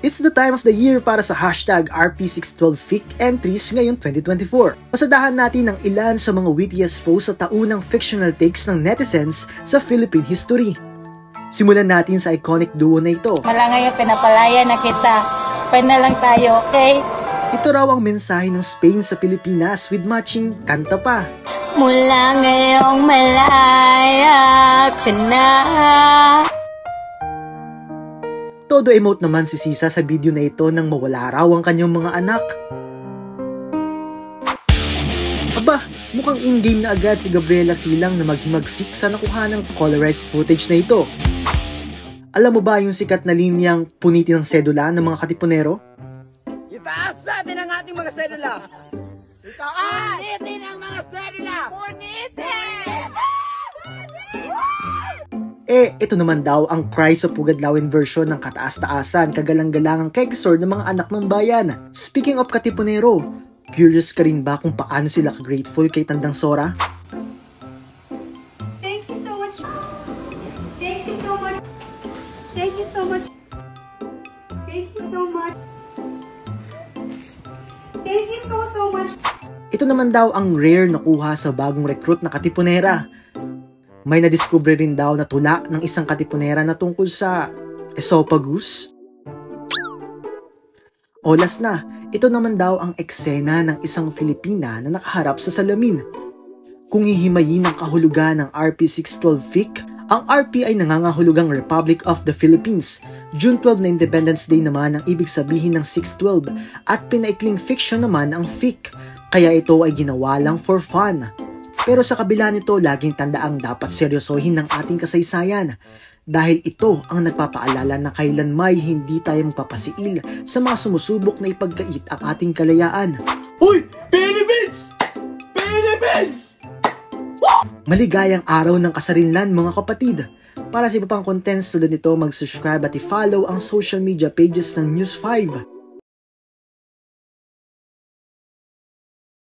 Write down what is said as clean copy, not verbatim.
It's the time of the year para sa hashtag RP612Fic entries ngayong 2024. Pasadahan natin ang ilan sa mga wittiest posts sa taunang fictional takes ng netizens sa Philippine history. Simulan natin sa iconic duo na ito. Mala ngayon pinapalaya na kita. Pwede na lang tayo, okay? Ito raw ang mensahe ng Spain sa Pilipinas with matching kanta pa. Mula ngayong malaya ka na. Todo emote naman si Sisa sa video na ito nang mawala raw ang kanyang mga anak. Aba, mukhang in-game na agad si Gabriela Silang na maghimagsik sa nakuha ng colorized footage na ito. Alam mo ba yung sikat na linyang punitin ng sedula ng mga katipunero? Itaas natin ang ating mga sedula! Itaas! Punitin ang mga sedula! Punitin! Ito naman daw ang cry sa Pugadlawin version ng kataas-taasan, kagalang-galangang kegsor ng mga anak ng bayan. Speaking of katipunero, curious ka rin ba kung paano sila ka-grateful kay Tandang Sora? Thank you so much. Thank you so much. Thank you so much. Thank you so much. Thank you so much. Ito naman daw ang rare na kuha sa bagong recruit na katipunera. May nadiskubre rin daw na tula ng isang katipunera na tungkol sa esophagus. Olas na, ito naman daw ang eksena ng isang Filipina na nakaharap sa salamin. Kung hihimayin ang kahulugan ng RP612Fic, ang RP ay nangangahulugang Republic of the Philippines. June 12 na Independence Day naman ang ibig sabihin ng 612 at pinaikling fiction naman ang fic, kaya ito ay ginawa lang for fun. Pero sa kabila nito, laging tandaang dapat seryosohin ng ating kasaysayan dahil ito ang nagpapaalala na kailanmay hindi tayo magpapasiil sa mga sumusubok na ipagkait ang ating kalayaan. Uy! Philippines! Philippines! Maligayang araw ng kasarinlan mga kapatid! Para sa iba pang contents tulad nito, mag-subscribe at i-follow ang social media pages ng News 5.